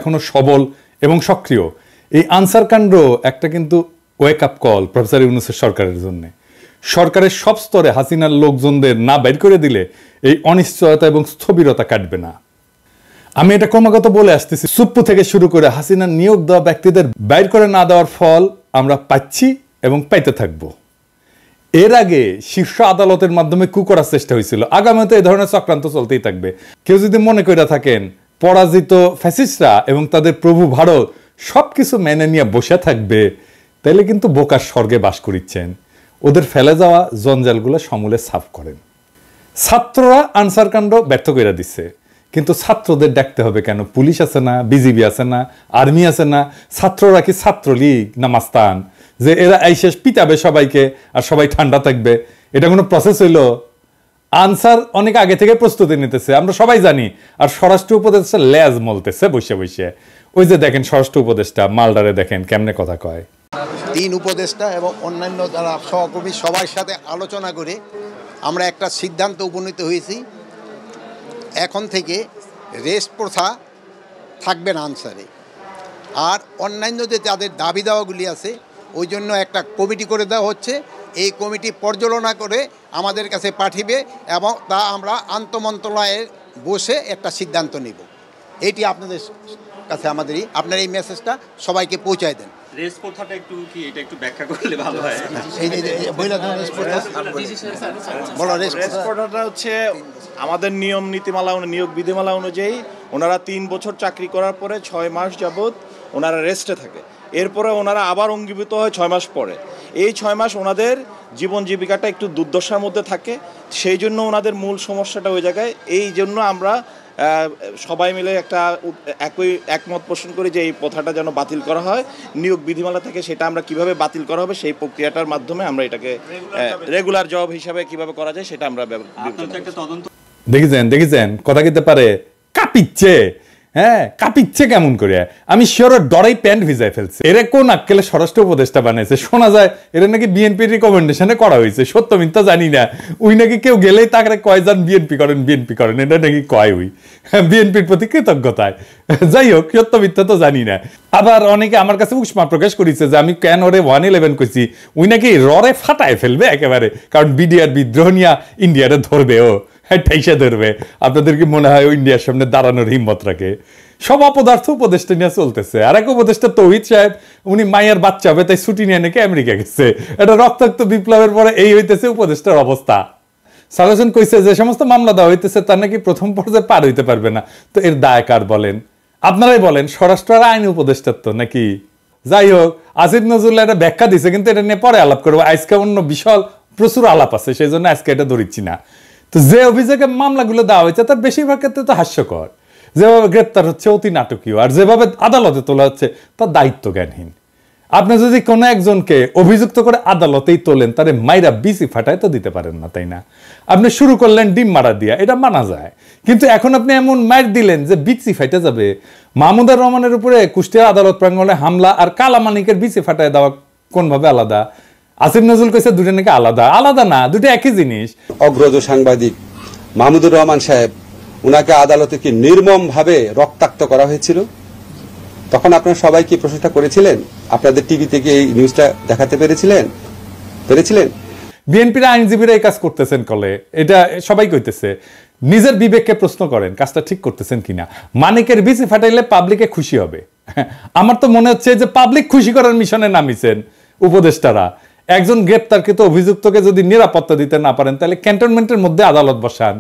এখনো সবল এবং সক্রিয়। এই আনসার কাণ্ড একটা কিন্তু ওয়েক আপ কল প্রফেসর ইউনূসের সরকারের জন্য। সরকারের সব স্তরে হাসিনার লোকজনদের না বাইর করে দিলে এই অনিশ্চয়তা এবং স্থবিরতা কাটবে না। আমি এটা ক্রমাগত বলে আসতেছি, সুপ্পু থেকে শুরু করে হাসিনার নিয়োগ দেওয়া ব্যক্তিদের বাইর করে না দেওয়ার ফল আমরা পাচ্ছি এবং পাইতে থাকব। এর আগে শীর্ষ আদালতের মাধ্যমে কু করার চেষ্টা হয়েছিল, আগামীতে এই ধরনের চক্রান্ত চলতেই থাকবে। কেউ যদি মনে করে থাকেন পরাজিত ফ্যাসিস্টরা এবং তাদের প্রভু ভারত সবকিছু মেনে নিয়ে বসে থাকবে, তাইলে কিন্তু বোকার স্বর্গে বাস করিচ্ছেন। ওদের ফেলে যাওয়া জঞ্জালগুলো সমূলে সাফ করেন। ছাত্ররা আনসার কাণ্ড ব্যর্থ করে দিচ্ছে, কিন্তু ছাত্রদের ডাকতে হবে কেন? পুলিশ আছে না, বিজিবি আছে না, আর্মি আছে না? ছাত্ররা কি ছাত্রলীগ না মাস্তান যে এরা এই শেষ পিটাবে সবাইকে আর সবাই ঠান্ডা থাকবে? এটা কোনো প্রসেস হইল? আনসার অনেক আগে থেকে প্রস্তুতি নিতেছে, আমরা সবাই জানি। আর স্বরাষ্ট্র উপদেষ্টা লেজ মলতেছে বসে বসে। ওই যে দেখেন স্বরাষ্ট্র উপদেষ্টা মালদারে দেখেন কেমনে কথা কয়। 3 উপদেষ্টা এবং অন্যান্য যারা সহকর্মী সবার সাথে আলোচনা করে আমরা একটা সিদ্ধান্ত উপনীত হয়েছি, এখন থেকে রেস্ট প্রথা থাকবে না আনসারে। আর অন্যান্য যে তাদের দাবি দাওয়াগুলি আছে ওই জন্য একটা কমিটি করে দেওয়া হচ্ছে। এই কমিটি পর্যালোচনা করে আমাদের কাছে পাঠিয়ে এবং তা আমরা আন্তঃমন্ত্রণালয়ে বসে একটা সিদ্ধান্ত নেব। এইটি আপনাদের কাছে আপনার এই মেসেজটা সবাইকে পৌঁছায় দেন। রেস প্রথাটা একটু কি এটা একটু ব্যাখ্যা করলে ভালো হয়। রেস প্রথাটা হচ্ছে আমাদের নিয়ম নীতিমালা নিয়োগ বিধিমালা অনুযায়ী ওনারা 3 বছর চাকরি করার পরে 6 মাস যাবত ওনারা রেস্টে থাকে। এরপরে ওনারা আবার অঙ্গীভূত হয় 6 মাস পরে। এই 6 মাস ওনাদের জীবন জীবিকাটা একটু দুর্দশার মধ্যে থাকে, সেই জন্য ওনাদের মূল সমস্যাটা ওই জায়গায়। এই জন্য আমরা সবাই মিলে একটা একমত পোষণ করি যে এই প্রথাটা যেন বাতিল করা হয়। নিয়োগ বিধিমালা থেকে সেটা আমরা কিভাবে বাতিল করা হবে সেই প্রক্রিয়াটার মাধ্যমে আমরা এটাকে রেগুলার জব হিসাবে কিভাবে করা যায় সেটা আমরা দেখেছেন কথা কিতে পারে কাঁপিচ্ছে। হ্যাঁ, কাঁপিচ্ছে কেমন করে? আমি শিওর ডরাই প্যান্ট ভিজাই ফেলছে। এরা কোন আক্কেলে স্বরাষ্ট্র উপদেষ্টা বানাইছে? শোনা যায় এরা নাকি বিএনপির রিকমেন্ডেশনে করা হয়েছে, সত্য মিথ্যা জানি না। উই নাকি কেউ গেলেই তাকে কয় যান বিএনপি করেন বিএনপি করেন, এটা নাকি কয় উই বিএনপির প্রতি কৃতজ্ঞতায়। যাই হোক, সত্য মিথ্যা তো জানি না। আবার অনেকে আমার কাছে উষ্মা প্রকাশ করেছে যে আমি কেন ওরে 111 কইছি, উই নাকি ররে ফাটায় ফেলবে একেবারে, কারণ বিডিআর বিদ্রোহ নিয়ে ইন্ডিয়ারে ধরবে, ও ঠাইসা ধরবে। আপনাদের কি মনে হয় ইন্ডিয়ার সামনে দাঁড়ানোর হিম্মত রাখে? সব অপদার্থ উপদেষ্টা নিয়ে চলতেছে। আর এক উপদেষ্টা তৌহিদ সাহেব, উনি মায়ের বাচ্চা হবে তাই ছুটি নিয়ে নাকি আমেরিকা গেছে। এটা রক্তাক্ত বিপ্লবের পরে এই হইতেছে উপদেষ্টার অবস্থা। সালেজন কইছে যে সমস্ত মামলা দেওয়া হইতেছে তার নাকি প্রথম পর্যায়ে পার হইতে পারবে না। তো এর দায় কার বলেন? আপনারাই বলেন। স্বরাষ্ট্র আর আইন উপদেষ্টার তো নাকি? যাই হোক, আসিফ নজরুল্লাহ এটা ব্যাখ্যা দিছে, কিন্তু এটা নিয়ে পরে আলাপ করবো। আজকে অন্য বিশাল প্রচুর আলাপ আছে, সেই জন্য আজকে এটা ধরিচ্ছি না। তো যে অভিযোগে মামলাগুলো দেওয়া হয়েছে তার বেশিরভাগ ক্ষেত্রে তো হাস্যকর। যেভাবে গ্রেপ্তার হচ্ছে অতি নাটকীয়, আর যেভাবে আদালতে তোলা হচ্ছে তার দায়িত্ব জ্ঞানহীন। আপনি যদি কোনো একজনকে অভিযুক্ত করে আদালতেই তোলেন, তারে মাইরা বিসি ফাটায় তো দিতে পারেন না, তাই না? আপনি শুরু করলেন ডিম মারা দিয়া, এটা মানা যায়। কিন্তু এখন আপনি এমন মাইর দিলেন যে বিসি ফাইটে যাবে। মাহমুদুর রহমানের উপরে কুষ্টিয়া আদালত প্রাঙ্গণে হামলা আর কালামানিকের বিসি ফাটায় দেওয়া কোনভাবে আলাদা? আসিফ নজরুল কইছে দুটো নাকি আলাদা। আলাদা না, দুটো একই জিনিস। অগ্রজ সাংবাদিক মাহমুদুর রহমান সাহেব, উনাকে আদালতে কি নির্মম ভাবে রক্তাক্ত করা হয়েছিল, তখন আপনারা সবাই কি প্রশংসা করেছিলেন? আপনাদের টিভিতে কি এই নিউজটা দেখাতে পেরেছিলেন? বিএনপির আইনজীবীরা এই কাজ করতেছেন কলে, এটা সবাই কইতেছে। নিজের বিবেককে প্রশ্ন করেন কাজটা ঠিক করতেছেন কিনা। মানিকের বিসি ফাটাইলে পাবলিকে খুশি হবে। আমার তো মনে হচ্ছে যে পাবলিক খুশি করার মিশনে নামিছেন উপদেষ্টারা। একজন গ্রেপ্তারকৃত অভিযুক্তকে যদি নিরাপত্তা দিতে না পারেন, তাহলে ক্যান্টনমেন্টের মধ্যে আদালত বসান।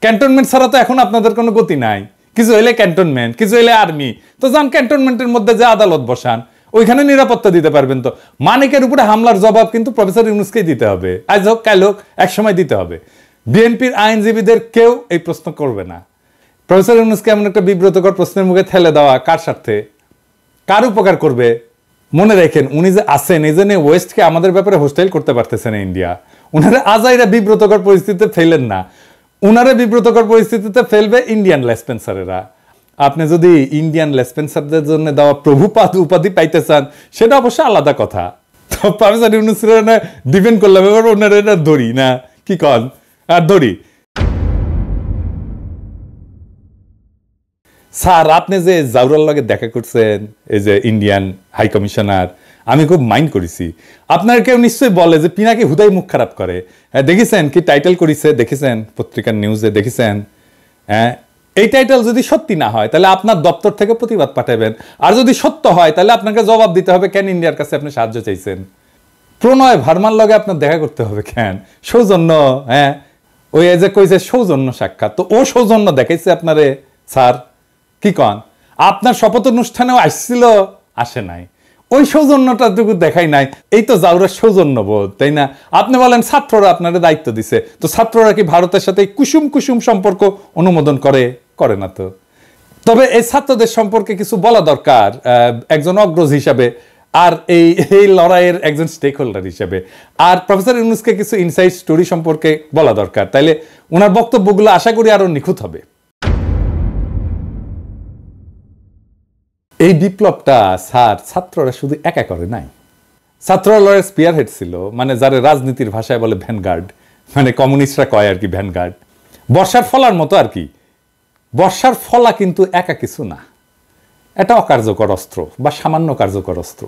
ক্যান্টনমেন্ট ছাড়া তো এখন আপনাদের কোনো গতি নাই। কিছু হইলে ক্যান্টনমেন্ট, কিছু হইলে আর্মি, তো যান ক্যান্টনমেন্টের মধ্যে যে আদালত বসান, ওইখানে নিরাপত্তা দিতে পারবেন। তো মানিকের উপরে হামলার জবাব কিন্তু প্রফেসর ইউনূসকেই দিতে হবে, আজ হোক কাল হোক, এক সময় দিতে হবে। বিএনপির আইনজীবীদের কেউ এই প্রশ্ন করবে না। প্রফেসর ইউনূসকে এমন একটা বিব্রতকর প্রশ্নের মুখে ঠেলে দেওয়া কার স্বার্থে, কার উপকার করবে? মনে রাখেন, উনি যে আছেন এই জন্য ওয়েস্টকে আমাদের ব্যাপারে হোস্টাইল করতে পারতেছে না ইন্ডিয়া। উনারা আজাইরা বিব্রতকর পরিস্থিতিতে ফেলেন না, উনারা বিব্রতকর পরিস্থিতিতে ফেলবে ইন্ডিয়ান লেসপেন্সারেরা। আপনি যদি ইন্ডিয়ান লেসপেন্সারদের জন্য দেওয়া প্রভুপাদ উপাধি পাইতে চান, সেটা অবশ্য আলাদা কথা। তো প্রফেসর ইউনূসের ডিপেন্ড করলাম, এবার ওনারা এটা ধরি না, কি কন? আর ধরি। স্যার আপনি যে জাউরার লগে দেখা করছেন, এই যে ইন্ডিয়ান হাই কমিশনার, আমি খুব মাইন্ড করেছি। আপনার কেউ নিশ্চয়ই বলে যে পিনাকি হুদাই মুখ খারাপ করে। হ্যাঁ দেখেছেন কি টাইটেল করেছে, দেখেছেন পত্রিকার নিউজে দেখেছেন। হ্যাঁ এই টাইটেল যদি সত্যি না হয় তাহলে আপনার দপ্তর থেকে প্রতিবাদ পাঠাবেন, আর যদি সত্য হয় তাহলে আপনাকে জবাব দিতে হবে কেন ইন্ডিয়ার কাছে আপনি সাহায্য চাইছেন। প্রণয় ভার্মার লগে আপনার দেখা করতে হবে কেন? সৌজন্য, হ্যাঁ ওই যে কইছে সৌজন্য সাক্ষাৎ, তো ও সৌজন্য দেখাইছে আপনারে স্যার? কি কন? আপনার শপথ অনুষ্ঠানেও আসছিল, আসে নাই, ওই সৌজন্যটাটুকু দেখাই নাই। এই তো জাউরের সৌজন্য বোধ, তাই না? আপনি বলেন ছাত্ররা আপনারা দায়িত্ব দিছে, তো ছাত্ররা কি ভারতের সাথে কুসুম কুসুম সম্পর্ক অনুমোদন করে? করে না তো। তবে এই ছাত্রদের সম্পর্কে কিছু বলা দরকার একজন অগ্রজ হিসাবে, আর এই লড়াইয়ের একজন স্টেক হোল্ডার হিসেবে। আর প্রফেসর ইউনূসকে কিছু ইনসাইড স্টোরি সম্পর্কে বলা দরকার, তাইলে ওনার বক্তব্যগুলো আশা করি আরো নিখুঁত হবে। এই বিপ্লবটা স্যার ছাত্ররা শুধু একা করে নাই, ছাত্ররা লড়াইয়ের স্পিয়ার হেড ছিল, মানে যারা রাজনীতির ভাষায় বলে ভ্যানগার্ড, মানে কমিউনিস্টরা কয় আর কি ভ্যানগার্ড, বর্ষার ফলার মতো আর কি। বর্ষার ফলা কিন্তু একা কিছু না, এটা অকার্যকর অস্ত্র বা সামান্য কার্যকর অস্ত্র।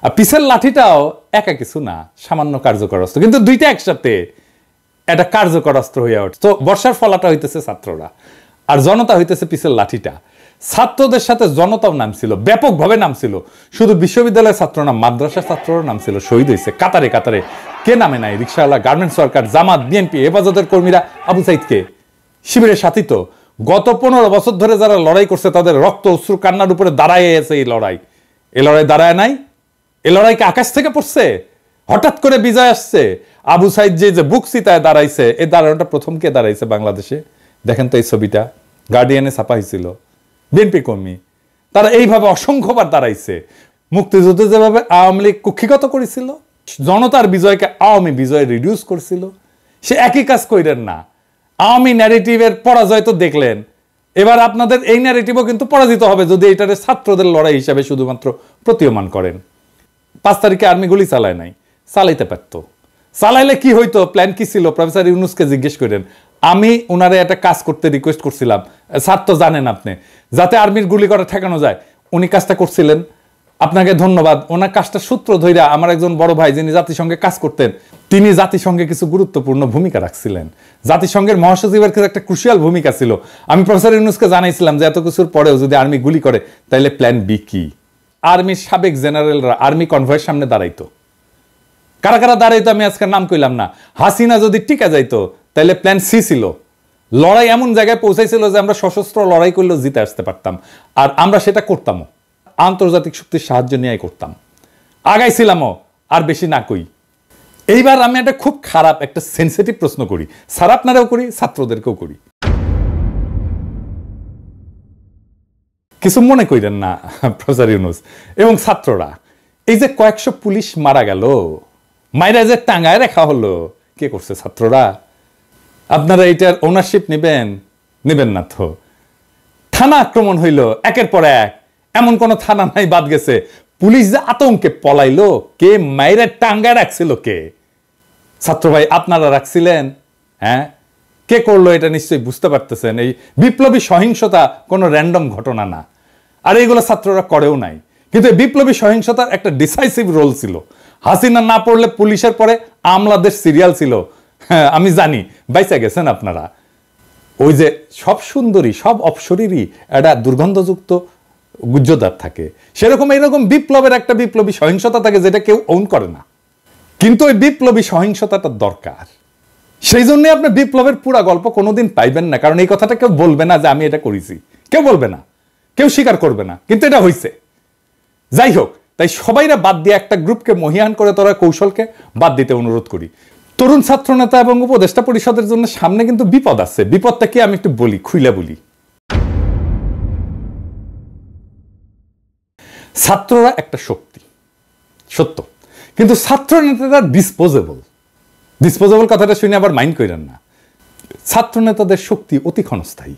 আর পিসের লাঠিটাও একা কিছু না, সামান্য কার্যকর অস্ত্র, কিন্তু দুইটা একসাথে এটা কার্যকর অস্ত্র হয়ে ওঠে। তো বর্ষার ফলাটা হইতেছে ছাত্ররা, আর জনতা হইতেছে পিসের লাঠিটা। ছাত্রদের সাথে জনতাও নামছিল, ব্যাপকভাবে নামছিল। শুধু বিশ্ববিদ্যালয়ের ছাত্র না, মাদ্রাসা ছাত্ররা নামছিল, শহীদ হয়েছে কাতারে কাতারে। কে নামে নাই? রিকশাওয়ালা, গার্মেন্টস ওয়ার্কার, জামাত, বিএনপি, হেফাজতের কর্মীরা, আবু সাইদকে শিবিরের সাথী। তো গত 15 বছর ধরে যারা লড়াই করছে তাদের রক্ত অশ্রু কান্নার উপরে দাঁড়ায় আছে এই লড়াই। এই লড়াই দাঁড়ায় নাই, এই লড়াইকে আকাশ থেকে পড়ছে, হঠাৎ করে বিজয় আসছে। আবু সাইদ যে বুক চিতায় দাঁড়াইছে, এই দাঁড়ানোটা প্রথম কে দাঁড়াইছে বাংলাদেশে? দেখেন তো এই ছবিটা, গার্ডিয়ানে ছাপা হয়েছিল, বিএনপি কর্মী। তারা এইভাবে অসংখ্যবার দাঁড়াইছে। মুক্তিযুদ্ধে যেভাবে আওয়ামী লীগ কুক্ষিগত করেছিল, জনতার বিজয়কে আওয়ামী বিজয় রিডিউস করছিল, সে একই কাজ কইরেন না। আওয়ামী ন্যারেটিভের পরাজয় তো দেখলেন, এবার আপনাদের এই ন্যারেটিভও কিন্তু পরাজিত হবে যদি এটারে ছাত্রদের লড়াই হিসাবে শুধুমাত্র প্রতীয়মান করেন। 5 তারিখে আর্মি গুলি চালায় নাই, চালাইতে পারত। চালাইলে কি হইতো, প্ল্যান কি ছিল? প্রফেসর ইউনূসকে জিজ্ঞেস করেন। আমি ওনারে একটা কাজ করতে রিকোয়েস্ট করছিলাম, স্যার তো জানেন আপনি, যাতে আর্মির গুলি করা ঠেকানো যায়। উনি কাজটা করছিলেন, আপনাকে ধন্যবাদ। ওনার কাজটা সূত্র ধইরা আমার একজন বড় ভাই যিনি জাতিসংঘে কাজ করতেন, তিনি জাতিসংঘে কিছু গুরুত্বপূর্ণ ভূমিকা রাখছিলেন। জাতিসংঘের মহাসচিবের ক্ষেত্রে একটা ক্রুশিয়াল ভূমিকা ছিল। আমি প্রফেসর ইউনূসকে জানাইছিলাম যে এত কিছুর পরেও যদি আর্মি গুলি করে তাহলে প্ল্যান বি কি? আর্মির সাবেক জেনারেলরা আর্মি কনভয়ের সামনে দাঁড়াইতো। কারা কারা দাঁড়াইতো আমি আজকে নাম কইলাম না। হাসিনা যদি টিকা যাইতো তাহলে প্ল্যান সি ছিল। লড়াই এমন জায়গায় পৌঁছাইছিল যে আমরা সশস্ত্র লড়াই করলেও জিতে আসতে পারতাম, আর আমরা সেটা করতামও, আন্তর্জাতিক শক্তির সাহায্য নিয়েই করতাম, আগাইছিলামও। আর বেশি না কই। এইবার আমি একটা খুব খারাপ একটা সেন্সিটিভ প্রশ্ন করি, স্যার আপনারাও করি, ছাত্রদেরকেও করি, কিছু মনে কইরেন না প্রফেসর ইউনূস এবং ছাত্ররা। এই যে কয়েকশো পুলিশ মারা গেল, মাইরা যে টাঙ্গায় রাখা হলো, কে করছে? ছাত্ররা। আপনারা এইটার ওনারশিপ নেবেন? নেবেন না তো। থানা আক্রমণ হইল একের পর এক, এমন কোন থানা নাই বাদ গেছে। পুলিশ যে আতঙ্কে পলাইলো, কে মাইরা টাঙ্গায় রাখছিল? কে? ছাত্র ভাই আপনারা রাখছিলেন? হ্যাঁ, কে করলো এটা নিশ্চয়ই বুঝতে পারতেছেন। এই বিপ্লবী সহিংসতা কোনো র্যান্ডম ঘটনা না, আর এইগুলো ছাত্ররা করেও নাই। কিন্তু এই বিপ্লবী সহিংসতার একটা ডিসাইসিভ রোল ছিল। হাসিনা না পড়লে পুলিশের পরে আমলাদের সিরিয়াল ছিল। হ্যাঁ আমি জানি, বাইচা গেছেন আপনারা। ওই যে সব সুন্দরী সব অপসরীরই একটা দুর্গন্ধযুক্ত গুজ্জদার থাকে, সেরকম এইরকম বিপ্লবের একটা বিপ্লবী সহিংসতা থাকে যেটা কেউ ওন করে না, কিন্তু ওই বিপ্লবী সহিংসতাটা দরকার। সেই জন্য আপনি বিপ্লবের পুরা গল্প কোনোদিন পাইবেন না, কারণ এই কথাটা কেউ বলবে না যে আমি এটা করেছি, কেউ বলবে না, কেউ স্বীকার করবে না, কিন্তু এটা হয়েছে। যাই হোক, তাই সবাইরা বাদ দিয়ে একটা গ্রুপকে মহিয়ান করে তোরা কৌশলকে বাদ দিতে অনুরোধ করি। তরুণ ছাত্র নেতা এবং উপদেষ্টা পরিষদের জন্য সামনে কিন্তু বিপদ আছে। বিপদটা কি আমি একটু বলি, খুইলা বলি। ছাত্ররা একটা শক্তি, সত্য, কিন্তু ছাত্র নেতারা ডিসপোজেবল। ডিসপোজেবল কথাটা শুনে আবার মাইন্ড করেন না। ছাত্র নেতাদের শক্তি অতি ক্ষণস্থায়ী।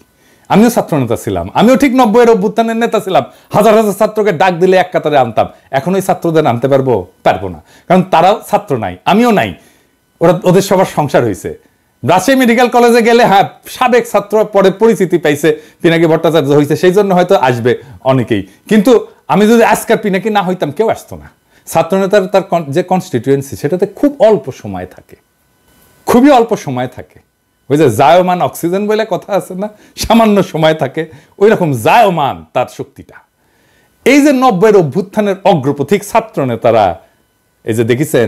আমিও ছাত্র নেতা ছিলাম, আমিও ঠিক 90-এর অভ্যুত্থানের নেতা ছিলাম। হাজার হাজার ছাত্রকে ডাক দিলে এক কাতারে আনতাম। এখন ওই ছাত্রদের আনতে পারবো? পারবো না, কারণ তারাও ছাত্র নাই, আমিও নাই। ওদের সবার সংসার হয়েছে, রাজশাহী মেডিকেল কলেজে গেলে হ্যাঁ সাবেক ছাত্র পরে পরিচিতি পাইছে, পিনাকি ভট্টাচার্য হয়েছে, সেই জন্য হয়তো আসবে অনেকেই। কিন্তু আমি যদি আজকার পিনাকি না হইতাম কেউ আসতো না। ছাত্রনেতার তার যে কনস্টিটিউয়েন্সি সেটাতে খুব অল্প সময় থাকে, খুবই অল্প সময় থাকে। ওই যে জায়মান অক্সিজেন বলে কথা আছে না, সামান্য সময় থাকে, ওই রকম জায়মান তার শক্তিটা। এই যে 90-এর অভ্যুত্থানের অগ্রপথিক ছাত্র নেতারা, এই যে দেখেছেন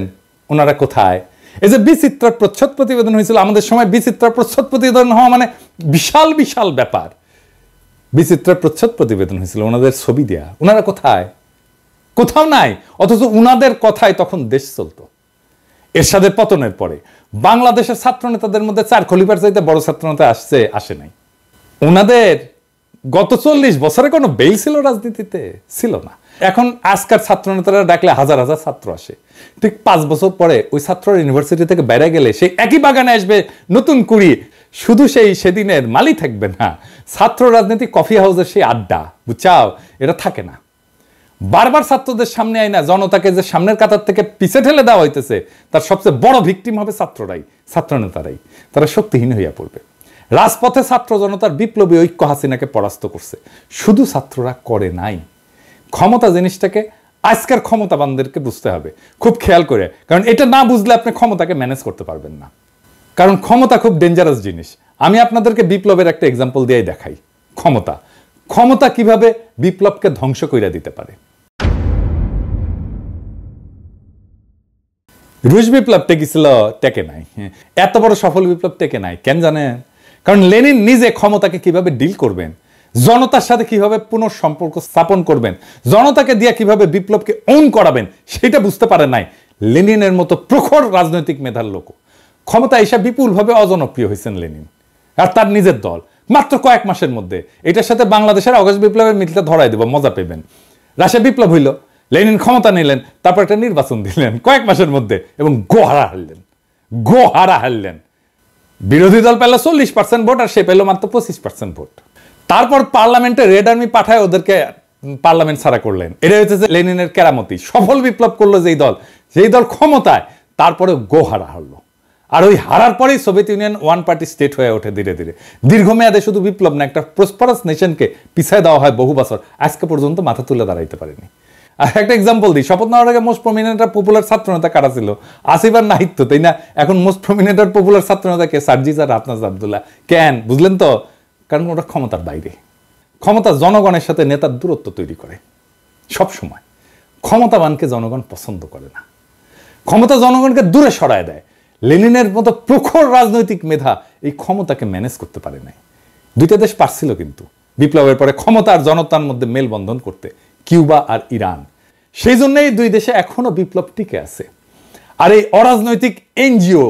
ওনারা কোথায়। এই যে বিচিত্রার প্রচ্ছদ প্রতিবেদন হয়েছিল আমাদের সময়, বিচিত্রার প্রচ্ছদ প্রতিবেদন হওয়া মানে বিশাল বিশাল ব্যাপার। বিচিত্রার প্রচ্ছদ প্রতিবেদন হয়েছিল, ওনাদের ছবি দেয়া, ওনারা কোথায়? কোথাও নাই। অথচ উনাদের কথায় তখন দেশ চলতো। এরশাদের পতনের পরে বাংলাদেশের ছাত্র নেতাদের মধ্যে 4 খলিফার চাইতে বড় ছাত্র নেতা আসে নাই। ওনাদের গত 40 বছরে কোনো বেল ছিল রাজনীতিতে? ছিল না। এখন আজকার ছাত্র নেতারা ডাকলে হাজার হাজার ছাত্র আসে। ঠিক 5 বছর পরে ওই ছাত্র ইউনিভার্সিটি থেকে বেড়ে গেলে সেই একই বাগানে আসবে নতুন কুড়ি। শুধু সেই সেদিনের মালি থাকবে না, ছাত্র রাজনীতি কফি হাউসের সেই আড্ডা, বুঝছাও, এটা থাকে না। বারবার ছাত্রদের সামনে আয় না, জনতাকে যে সামনের কাতার থেকে পিছে ঠেলে দেওয়া হইতেছে, তার সবচেয়ে বড় ভিকটিম হবে ছাত্ররাই, ছাত্র নেতারাই। তারা শক্তিহীন হইয়া পড়বে। রাজপথে ছাত্র জনতার বিপ্লবী ঐক্য হাসিনাকে পরাস্ত করছে। শুধু ছাত্ররা করে নাই। ক্ষমতা জিনিসটাকে আজকের ক্ষমতাবানদেরকে বুঝতে হবে খুব খেয়াল করে, কারণ এটা না বুঝলে আপনি ক্ষমতাকে ম্যানেজ করতে পারবেন না। কারণ ক্ষমতা খুব ডেঞ্জারাস জিনিস। আমি আপনাদেরকে বিপ্লবের একটা এক্সাম্পল দিয়ে দেখাই। ক্ষমতা কিভাবে বিপ্লবকে ধ্বংস করে দিতে পারে। রুশ বিপ্লব টেকেছিল, টেকে নাই। এত বড় সফল বিপ্লব টেকে নাই কেন জানেন? কারণ লেনিন নিজে ক্ষমতাকে কিভাবে ডিল করবেন, জনতার সাথে কিভাবে পুনঃসম্পর্ক স্থাপন করবেন, জনতাকে দিয়ে কিভাবে বিপ্লবকে ওন করাবেন, সেটা বুঝতে পারে নাই লেনিনের মতো প্রখর রাজনৈতিক মেধার লোক। ক্ষমতা এসে বিপুলভাবে অজনপ্রিয় হয়েছেন লেনিন আর তার নিজের দল মাত্র কয়েক মাসের মধ্যে। এটার সাথে বাংলাদেশের অগস্ট বিপ্লবের মিলটা ধরাই দেব, মজা পেবেন। রাশিয়া বিপ্লব হইল, লেনিন ক্ষমতা নিলেন, তারপর একটা নির্বাচন দিলেন কয়েক মাসের মধ্যে এবং গোহারা হারলেন। বিরোধী দল পেল 40% ভোট আর সে পেল মাত্র 25% ভোট। তারপর পার্লামেন্টে রেড আর্মি পাঠায় ওদেরকে পার্লামেন্ট ছাড়া করলেন। এটা হচ্ছে লেনিনের কেরামতি। সফল বিপ্লব করলো যেই দল ক্ষমতায়, তারপরে গোহারা হারলো। আর ওই হারার পরেই Soviet union one party state হয়ে ওঠে ধীরে ধীরে। দীর্ঘমেয়াদে শুধু বিপ্লব না, একটা প্রসপারাস নেশনকে পিছায় দেওয়া হয় বহু বছর, আজকে পর্যন্ত মাথা তুলে দাঁড়াইতে পারেনি। আর একটা এক্সাম্পল দিই, শপথ নেওয়ার আগে মোস্ট প্রমিনেন্ট আর পপুলার ছাত্র নেতা কারা ছিল? আসিফ আর নাহিদ তো, তাই না? এখন মোস্ট প্রমিনেন্ট আর পপুলার ছাত্র নেতা কে? সার্জিস আর হাফনাজ আব্দুল্লাহ। কেন বুঝলেন তো? কারণ ওটা ক্ষমতার বাইরে। ক্ষমতা জনগণের সাথে নেতার দূরত্ব তৈরি করে। সব সময় ক্ষমতাবানকে জনগণ পছন্দ করে না, ক্ষমতা জনগণকে দূরে সরায় দেয়। লেনিনের মতো প্রখর রাজনৈতিক মেধা এই ক্ষমতাকে ম্যানেজ করতে পারে নাই। দুইটা দেশ পারছিল কিন্তু বিপ্লবের পরে ক্ষমতা আর জনতার মধ্যে মেলবন্ধন করতে, কিউবা আর ইরান। সেই জন্যই দুই দেশে এখনো বিপ্লব টিকে আছে। আর এই অরাজনৈতিক এনজিও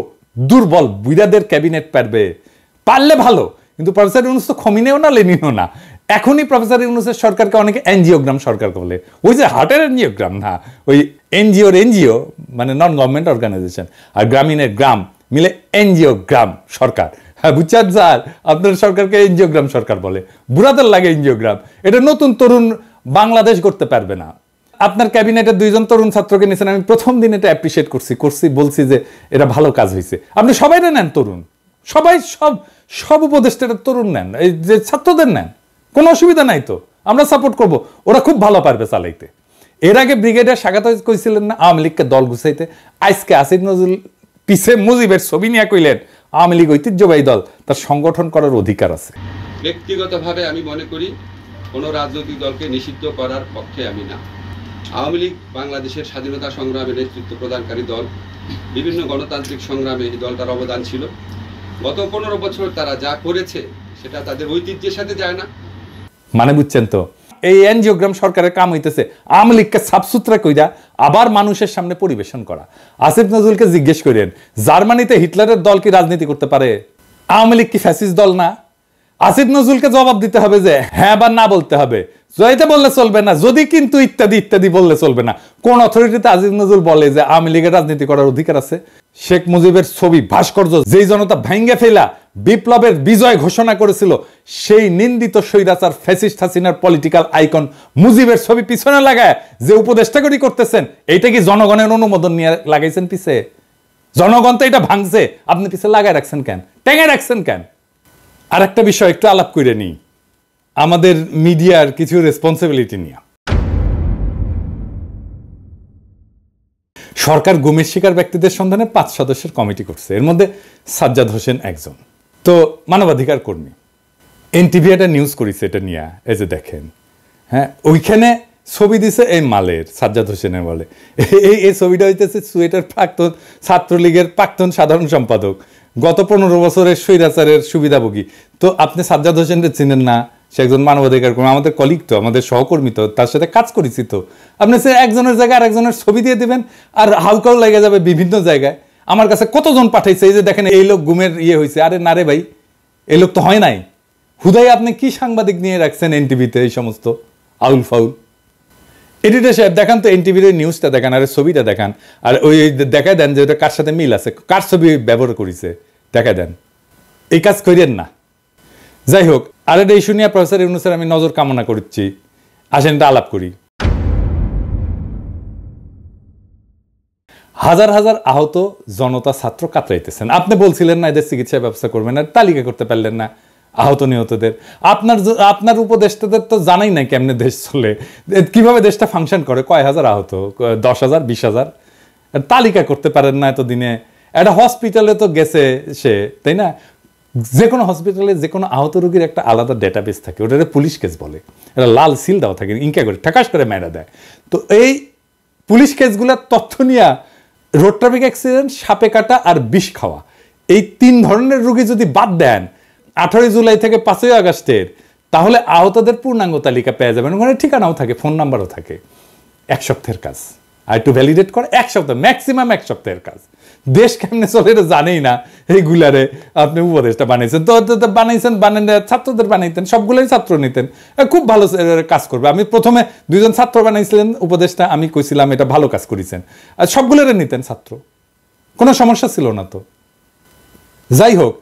দুর্বল বুইরাদের ক্যাবিনেট পারলে ভালো, কিন্তু প্রফেসর ইউনূস তো খমিনেও না লেনিনও না। এখনই প্রফেসর ইউনূসের সরকারকে অনেকে এনজিওগ্রাম সরকার বলে। ওই যে হার্টের এনজিওগ্রাম না, ওই এনজিও মানে নন গভর্নমেন্ট অর্গানাইজেশন, আর গ্রামীণের গ্রাম মিলে এনজিওগ্রাম সরকার। হ্যাঁ বুঝছেন স্যার, আপনার সরকারকে এনজিওগ্রাম সরকার বলে। বুড়াদের লাগে এনজিওগ্রাম। এটা নতুন তরুণ বাংলাদেশ করতে পারবে না। আপনার ক্যাবিনেটের 2জন তরুণ ছাত্রকে নিয়েছেন, আমি প্রথম দিন এটা অ্যাপ্রিসিয়েট করছি, বলছি যে এটা ভালো কাজ হয়েছে। আপনি সবাই নেন তরুণ, সবাই সব উপদেষ্টারা তরুণ নেন, এই যে ছাত্রদের নেন, কোনো অসুবিধা নাই তো, আমরা সাপোর্ট করব। ওরা খুব ভালো পারবে চালাইতে। এর আগে ব্রিগেডিয়ার স্বাগত কইছিলেন না আওয়ামী লীগকে দল গুছাইতে। আজকে আসিফ নজরুল পিছে মুজিবের ছবি নিয়ে কইলেন আওয়ামী লীগ ঐতিহ্যবাহী দল, তার সংগঠন করার অধিকার আছে। ব্যক্তিগতভাবে আমি মনে করি কোনো রাজনৈতিক দলকে নিষিদ্ধ করার পক্ষে আমি না। আওয়ামী লীগ বাংলাদেশের স্বাধীনতা সংগ্রামে নেতৃত্ব প্রদানকারী দল। বিভিন্ন গণতান্ত্রিক সংগ্রামে এই দলটার অবদান ছিল। গত 15 বছর তারা যা করেছে সেটা তাদের ঐতিহ্যের সাথে যায় না। মানে বুঝছেন তো, এই এনজিওগ্রাম সরকারের কাম হইতেছে আওয়ামী লীগকে সাফসুতরা কইরা আবার মানুষের সামনে পরিবেশন করা। আসিফ নজরুলকে জিজ্ঞেস করেন, জার্মানিতে হিটলারের দল কি রাজনীতি করতে পারে? আওয়ামী লীগ কি ফ্যাসিস্ট দল না? আসিফ নজরুলকে জবাব দিতে হবে যে হ্যাঁ বা না বলতে হবে। জয়তে বললে চলবে না, যদি কিন্তু ইত্যাদি ইত্যাদি বললে চলবে না। কোন অথরিটিতে আসিফ নজরুল বলে যে আওয়ামী লীগের রাজনীতি করার অধিকার আছে? শেখ মুজিবের ছবি ভাস্কর্য যেই জনতা ভাঙ্গে ফেলা বিপ্লবের বিজয় ঘোষণা করেছিল, সেই নিন্দিত স্বৈরাচার ফ্যাসিস্ট হাসিনার পলিটিক্যাল আইকন মুজিবের ছবি পিছনে লাগায় যে উপদেষ্টাগিরি করতেছেন, এইটা কি জনগণের অনুমোদন নিয়ে লাগাইছেন পিছে? জনগণ তো এটা ভাঙছে, আপনি পিছে লাগায় রাখছেন কেন, টেঙে রাখছেন কেন? আর একটা বিষয় একটু আলাপ করে নিই, আমাদের মিডিয়ার কিছু রেসপন্সিবিলিটি নিয়ে। সরকার গুমের শিকার ব্যক্তিদের সন্ধানে 5 সদস্যের কমিটি করছে, এর মধ্যে সাজ্জাদ হোসেন একজন। তো মানবাধিকার কর্মী, এনটিভি একটা নিউজ করেছে এটা নিয়ে, এই যে দেখেন, হ্যাঁ, ওইখানে ছবি দিছে এই মালের, সাজ্জাদ হোসেনের বলে এই ছবিটা হইতেছে সুয়েটার প্রাক্তন ছাত্রলীগের প্রাক্তন সাধারণ সম্পাদক, গত 15 বছরের স্বৈরাচারের সুবিধাভোগী। তো আপনি সাজ্জাদ হোসেনকে চিনেন না? সে একজন মানবাধিকার কর্মী, আমাদের কলিগ তো, আমাদের সহকর্মী তো, তার সাথে কাজ করেছি তো। আপনি সে একজনের জায়গায় আর একজনের ছবি দিয়ে দিবেন আর হাউকাও লেগে যাবে বিভিন্ন জায়গায়। আমার কাছে কতজন পাঠাইছে, এই যে দেখেন এই লোক গুমের হয়েছে। আরে না রে ভাই, এই লোক তো হয় নাই। হুদাই আপনি কি সাংবাদিক নিয়ে রাখছেন এনটিভিতে এই সমস্ত আউল ফাউল? এডিটর সাহেব দেখান তো এনটিভির নিউজটা দেখান, আর ছবিটা দেখান, আর ওই দেখায় দেন যে ওটা কার সাথে মিল আছে, কার ছবি ব্যবহার করেছে দেখায় দেন। এই কাজ করেন না। যাই হোক, আর এটা ইস্যু নিয়ে প্রফেসর ইউনূসের আমি নজর কামনা করছি। আসেন এটা আলাপ করি। হাজার হাজার আহত জনতা ছাত্র কাতরাইতেছেন। আপনি বলছিলেন না এদের চিকিৎসা ব্যবস্থা করবেন, আর তালিকা করতে পারলেন না আহত নিহতদের। আপনার উপদেষ্টাদের তো জানাই নাই কেমনে দেশ চলে, কিভাবে দেশটা ফাংশন করে, কয় হাজার আহত, 10,000 20,000, তালিকা করতে পারেন না এতদিনে। একটা হসপিটালে তো গেছে সে, তাই না? যে কোনো হসপিটালে যে কোনো আহত রোগীর একটা আলাদা ডেটাবেস থাকে, ওটা পুলিশ কেস বলে, এটা লাল সিল দেওয়া থাকে, ইনকা করে ঠাকাস করে মেয়েরা দেয়। তো এই পুলিশ কেসগুলোর তথ্য নিয়ে রোড ট্রাফিক অ্যাক্সিডেন্ট, সাপে কাটা আর বিষ খাওয়া, এই 3 ধরনের রোগী যদি বাদ দেন 18 জুলাই থেকে 5 আগস্টের, তাহলে আহতদের পূর্ণাঙ্গ তালিকা পেয়ে যাবেন। ওখানে ঠিকানাও থাকে, ফোন নাম্বারও থাকে। 1 সপ্তাহের কাজ, আর একটু ভ্যালিডেট করে 1 সপ্তাহ, ম্যাক্সিমাম 1 সপ্তাহের কাজ। দেশ কেমনে চলে এটা জানেই না, এইগুলারে আপনি উপদেশটা বানাইছেন তো বানাইছেন, বানান ছাত্রদের বানাইতেন, সবগুলোই ছাত্র নিতেন, খুব ভালো কাজ করবে। আমি প্রথমে 2 জন ছাত্র বানাইছিলেন উপদেশটা, আমি কইছিলাম এটা ভালো কাজ করেছেন, আর সবগুলোরে নিতেন ছাত্র, কোনো সমস্যা ছিল না তো। যাই হোক,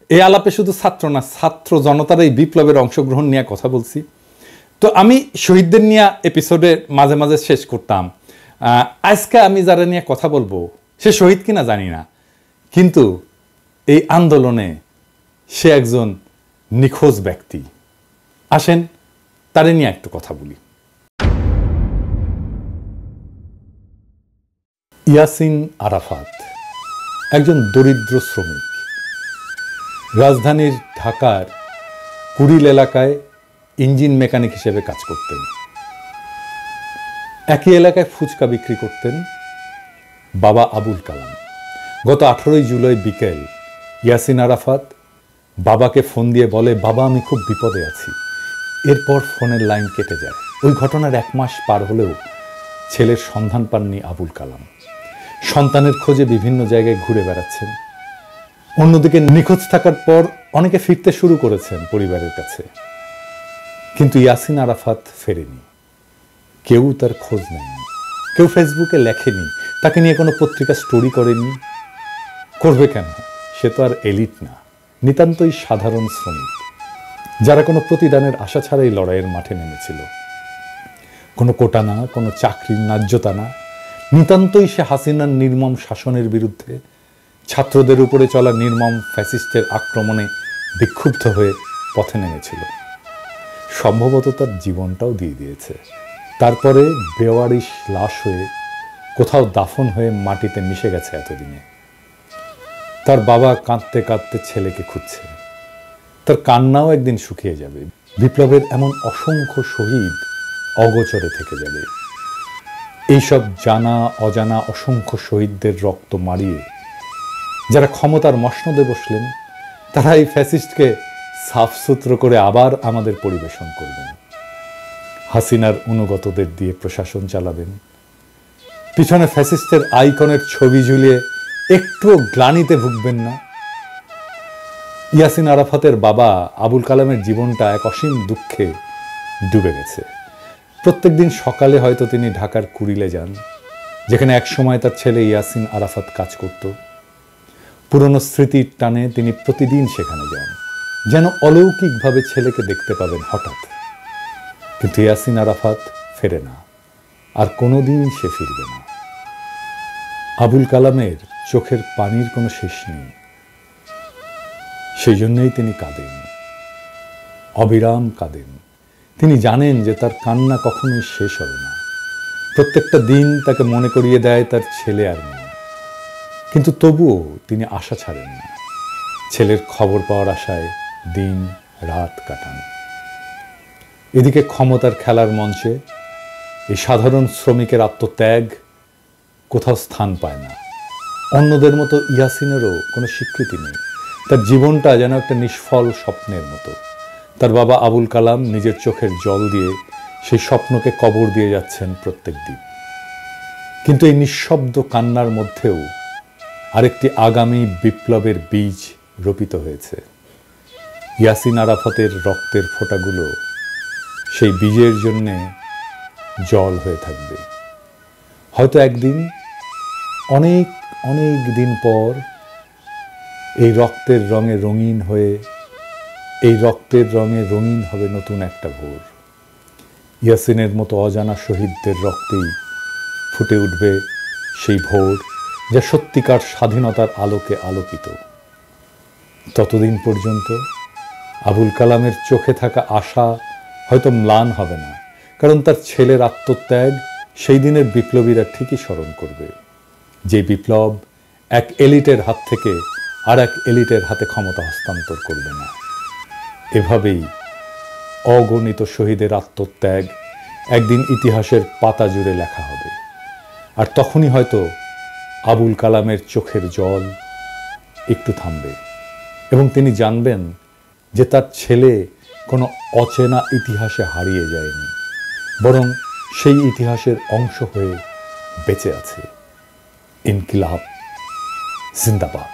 এই আলাপে শুধু ছাত্র না, ছাত্র জনতার এই বিপ্লবের অংশগ্রহণ নিয়ে কথা বলছি। তো আমি শহীদদের নিয়ে এপিসোডে মাঝে মাঝে শেষ করতাম। আজকে আমি যারা নিয়ে কথা বলবো সে শহীদ কিনা জানি না, কিন্তু এই আন্দোলনে সে একজন নিখোঁজ ব্যক্তি। আসেন তারে নিয়ে একটু কথা বলি। ইয়াসিন আরাফাত একজন দরিদ্র শ্রমিক, রাজধানীর ঢাকার কুড়িল এলাকায় ইঞ্জিন মেকানিক হিসেবে কাজ করতেন। একই এলাকায় ফুচকা বিক্রি করতেন বাবা আবুল কালাম। গত 18 জুলাই বিকেল ইয়াসিন আরাফাত বাবাকে ফোন দিয়ে বলে, বাবা আমি খুব বিপদে আছি। এরপর ফোনের লাইন কেটে যায়। ওই ঘটনার 1 মাস পার হলেও ছেলের সন্ধান পাননি আবুল কালাম। সন্তানের খোঁজে বিভিন্ন জায়গায় ঘুরে বেড়াচ্ছেন। অন্যদিকে নিখোঁজ থাকার পর অনেকে ফিরতে শুরু করেছেন পরিবারের কাছে, কিন্তু ইয়াসিন আরাফাত ফেরেনি। কেউ তার খোঁজ নেয়নি, কেউ ফেসবুকে লেখেনি, তাকে নিয়ে কোনো পত্রিকা স্টোরি করেনি। করবে কেন? সে তো আর এলিট না, নিতান্তই সাধারণ শ্রমিক, যারা কোনো প্রতিদানের আশা ছাড়াই লড়াইয়ের মাঠে নেমেছিল। কোনো কোটা না, কোনো চাকরির ন্যায্যতা না, নিতান্তই সে হাসিনার নির্মম শাসনের বিরুদ্ধে, ছাত্রদের উপরে চলা নির্মম ফ্যাসিস্টের আক্রমণে বিক্ষুব্ধ হয়ে পথে নেমেছিল। সম্ভবত তার জীবনটাও দিয়ে দিয়েছে। তারপরে বেওয়ারিশ লাশ হয়ে কোথাও দাফন হয়ে মাটিতে মিশে গেছে এতদিনে। তার বাবা কাঁদতে কাঁদতে ছেলেকে খুঁজছে। তার কান্নাও একদিন শুকিয়ে যাবে। বিপ্লবের এমন অসংখ্য শহীদ অগোচরে থেকে যাবে। এইসব জানা অজানা অসংখ্য শহীদদের রক্ত মারিয়ে যারা ক্ষমতার মসনদে বসলেন, তারা এই ফ্যাসিস্টকে সাফসুতরো করে আবার আমাদের পরিবেশন করবেন। হাসিনার অনুগতদের দিয়ে প্রশাসন চালাবেন। পিছনে ফ্যাসিস্টের আইকনের ছবি ঝুলিয়ে একটুও গ্লানিতে ভুগবেন না। ইয়াসিন আরাফাতের বাবা আবুল কালামের জীবনটা এক অসীম দুঃখে ডুবে গেছে। প্রত্যেকদিন সকালে হয়তো তিনি ঢাকার কুড়িলে যান, যেখানে একসময় তার ছেলে ইয়াসিন আরাফাত কাজ করত। পুরনো স্মৃতির টানে তিনি প্রতিদিন সেখানে যান, যেন অলৌকিকভাবে ছেলেকে দেখতে পাবেন হঠাৎ। কিন্তু ইয়াসিন আরাফাত ফেরে না, আর কোনোদিন সে ফিরবে না। আবুল কালামের চোখের পানির কোনো শেষ নেই। সেই জন্যই তিনি কাঁদেন, অবিরাম কাঁদেন। তিনি জানেন যে তার কান্না কখনোই শেষ হবে না। প্রত্যেকটা দিন তাকে মনে করিয়ে দেয় তার ছেলে আর নেই, কিন্তু তবুও তিনি আশা ছাড়েন না। ছেলের খবর পাওয়ার আশায় দিন রাত কাটান। এদিকে ক্ষমতার খেলার মঞ্চে এই সাধারণ শ্রমিকের আত্মত্যাগ কোথাও স্থান পায় না। অন্যদের মতো ইয়াসিনেরও কোনো স্বীকৃতি নেই। তার জীবনটা যেন একটা নিষ্ফল স্বপ্নের মতো। তার বাবা আবুল কালাম নিজের চোখের জল দিয়ে সেই স্বপ্নকে কবর দিয়ে যাচ্ছেন প্রত্যেক দিন। কিন্তু এই নিঃশব্দ কান্নার মধ্যেও আরেকটি আগামী বিপ্লবের বীজ রোপিত হয়েছে। ইয়াসিন আরাফাতের রক্তের ফোঁটাগুলো সেই বীজের জন্যে জল হয়ে থাকবে। হয়তো একদিন, অনেক অনেক দিন পর, এই রক্তের রঙে রঙিন হয়ে, এই রক্তের রঙে রঙিন হবে নতুন একটা ভোর। ইয়াসিনের মতো অজানা শহীদদের রক্তেই ফুটে উঠবে সেই ভোর, যা সত্যিকার স্বাধীনতার আলোকে আলোকিত। ততদিন পর্যন্ত আবুল কালামের চোখে থাকা আশা হয়তো ম্লান হবে না, কারণ তার ছেলের আত্মত্যাগ সেই দিনের বিপ্লবীরা ঠিকই স্মরণ করবে, যে বিপ্লব এক এলিটের হাত থেকে আর এক এলিটের হাতে ক্ষমতা হস্তান্তর করবে না। এভাবেই অগণিত শহীদের আত্মত্যাগ একদিন ইতিহাসের পাতা জুড়ে লেখা হবে। আর তখনই হয়তো আবুল কালামের চোখের জল একটু থামবে এবং তিনি জানবেন যে তার ছেলে কোনো অচেনা ইতিহাসে হারিয়ে যায়নি, বরং সেই ইতিহাসের অংশ হয়ে বেঁচে আছে। ইনকিলাব জিন্দাবাদ।